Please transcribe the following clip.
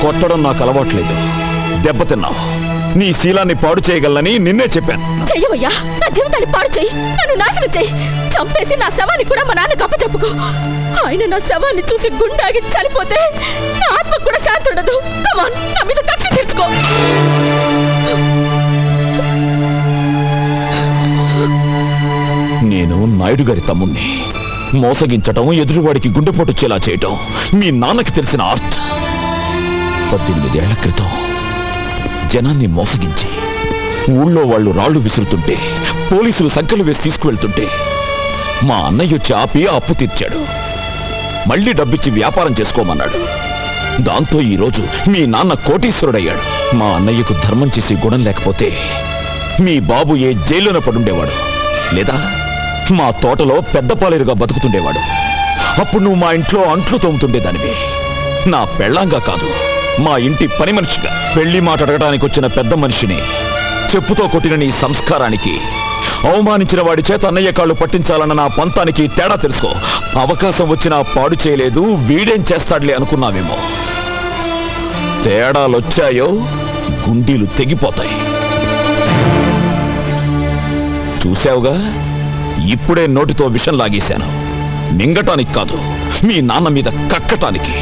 కొట్టడం నాకు అలవాట్లేదు. దెబ్బతిన్నావు. నీ శీలాన్ని పాడు చేయగలనని నిన్నే చెప్పాను. చెయ్యవయ్యా, నా జీవితాన్ని పాడు చెయ్యి, నన్ను నాశనం చెయ్యి. చంపేసి నా శవాన్ని కూడా మా నాన్నకు అప్పచెప్పుకో. ఆయన నా శవాన్ని చూసి గుండాగి చనిపోతే నా ఆత్మకు కూడా శాంతి ఉండదు. కమాన్, నా మీద కక్ష తీర్చుకో. నేను నాయుడు గారి తమ్ముణ్ణి. మోసగించటం, ఎదురువాడికి గుండెపోటు చేలా చేయటం మీ నాన్నకి తెలిసిన ఆర్ట్. 18 ఏళ్ల క్రితం జనాన్ని మోసగించి ఊళ్ళో వాళ్ళు రాళ్లు విసురుతుంటే, పోలీసులు సంఖ్యలు వేసి తీసుకువెళ్తుంటే మా అన్నయ్య వచ్చి ఆపి అప్పు తీర్చాడు. మళ్ళీ డబ్బిచ్చి వ్యాపారం చేసుకోమన్నాడు. దాంతో ఈరోజు మీ నాన్న కోటీశ్వరుడయ్యాడు. మా అన్నయ్యకు ధర్మం చేసి గుణం లేకపోతే మీ బాబు ఏ జైల్లోనే పడుండేవాడు, లేదా మా తోటలో పెద్ద పాలేరుగా బతుకుతుండేవాడు. అప్పుడు నువ్వు మా ఇంట్లో అంట్లు తోముతుండేదానివి. నా పెళ్ళాంగా కాదు, మా ఇంటి పని మనిషిగా. పెళ్లి మాట అడగడానికి వచ్చిన పెద్ద మనిషిని చెప్పుతో కొట్టిన నీ సంస్కారానికి, అవమానించిన వాడి చేత అన్నయ్య కాళ్ళు పట్టించాలన్న నా పంతానికి తేడా తెలుసుకో. అవకాశం వచ్చినా పాడు చేయలేదు, వీడేం చేస్తాడులే అనుకున్నావేమో. తేడాలొచ్చాయో గుండీలు తెగిపోతాయి. చూశావుగా, ఇప్పుడే నోటితో విషం లాగేశాను. మింగటానికి కాదు, మీ నాన్న మీద కక్కటానికి.